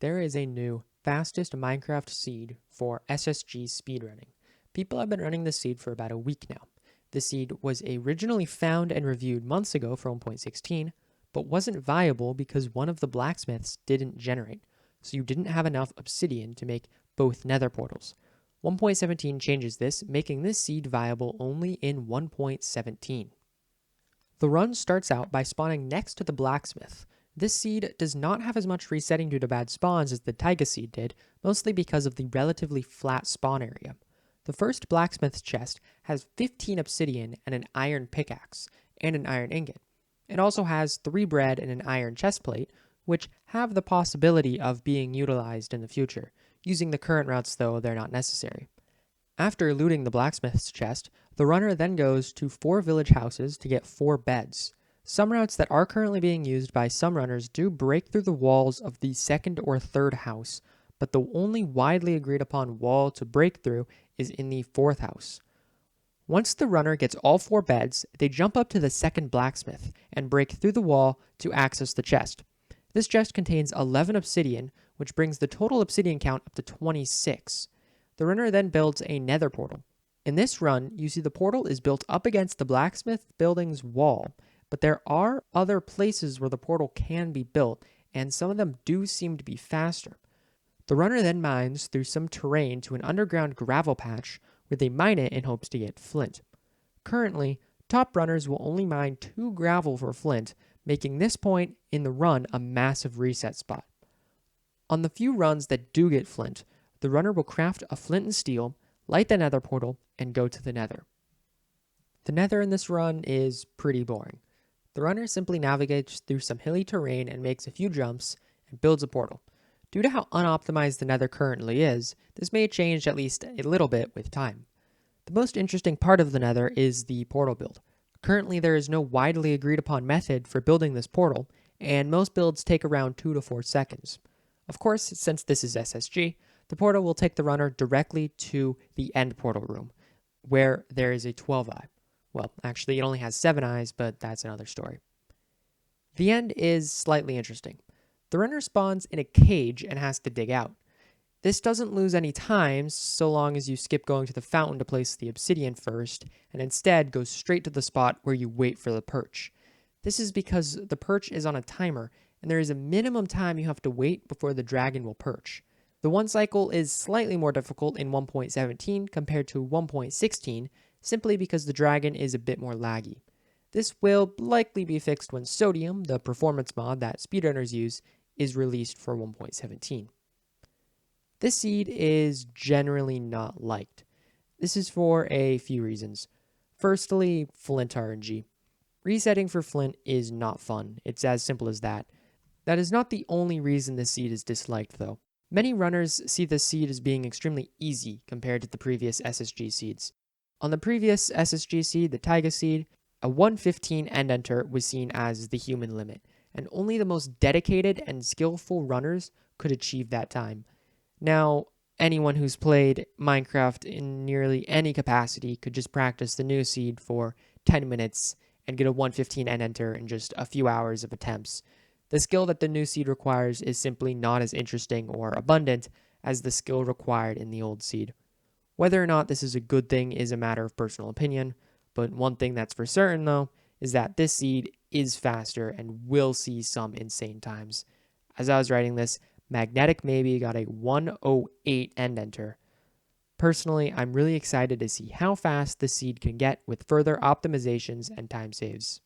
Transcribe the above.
there is a new fastest Minecraft seed for SSG speedrunning. People have been running this seed for about a week now. The seed was originally found and reviewed months ago for 1.16, but wasn't viable because one of the blacksmiths didn't generate, so you didn't have enough obsidian to make both nether portals. 1.17 changes this, making this seed viable only in 1.17. The run starts out by spawning next to the blacksmith. This seed does not have as much resetting due to bad spawns as the taiga seed did, mostly because of the relatively flat spawn area. The first blacksmith's chest has 15 obsidian and an iron pickaxe, and an iron ingot. It also has 3 bread and an iron chestplate, which have the possibility of being utilized in the future. Using the current routes, though, they're not necessary. After looting the blacksmith's chest, the runner then goes to 4 village houses to get 4 beds. Some routes that are currently being used by some runners do break through the walls of the second or third house, but the only widely agreed upon wall to break through is in the 4th house. Once the runner gets all 4 beds, they jump up to the second blacksmith and break through the wall to access the chest. This chest contains 11 obsidian, which brings the total obsidian count up to 26. The runner then builds a nether portal. In this run, you see the portal is built up against the blacksmith building's wall, but there are other places where the portal can be built, and some of them do seem to be faster. The runner then mines through some terrain to an underground gravel patch where they mine it in hopes to get flint. Currently, top runners will only mine 2 gravel for flint, making this point in the run a massive reset spot. On the few runs that do get flint, the runner will craft a flint and steel, light the nether portal, and go to the nether. The nether in this run is pretty boring. The runner simply navigates through some hilly terrain and makes a few jumps and builds a portal. Due to how unoptimized the nether currently is, this may change at least a little bit with time. The most interesting part of the nether is the portal build. Currently there is no widely agreed upon method for building this portal, and most builds take around 2 to 4 seconds. Of course, since this is SSG, the portal will take the runner directly to the end portal room, where there is a 12-eye. Well, actually, it only has 7 eyes, but that's another story. The end is slightly interesting. The runner spawns in a cage and has to dig out. This doesn't lose any time so long as you skip going to the fountain to place the obsidian first, and instead go straight to the spot where you wait for the perch. This is because the perch is on a timer, and there is a minimum time you have to wait before the dragon will perch. The 1 cycle is slightly more difficult in 1.17 compared to 1.16, simply because the dragon is a bit more laggy. This will likely be fixed when Sodium, the performance mod that speedrunners use, is released for 1.17. This seed is generally not liked. This is for a few reasons. Firstly, Flint RNG. Resetting for Flint is not fun. It's as simple as that. That is not the only reason this seed is disliked, though. Many runners see this seed as being extremely easy compared to the previous SSG seeds. On the previous SSG seed, the taiga seed, a 1:15 end enter was seen as the human limit, and only the most dedicated and skillful runners could achieve that time. Now, anyone who's played Minecraft in nearly any capacity could just practice the new seed for 10 minutes and get a 1:15 end enter in just a few hours of attempts. The skill that the new seed requires is simply not as interesting or abundant as the skill required in the old seed. Whether or not this is a good thing is a matter of personal opinion, but one thing that's for certain, though, is that this seed is faster and will see some insane times. As I was writing this, Magnetic Maybe got a 1:08 end enter. Personally, I'm really excited to see how fast this seed can get with further optimizations and time saves.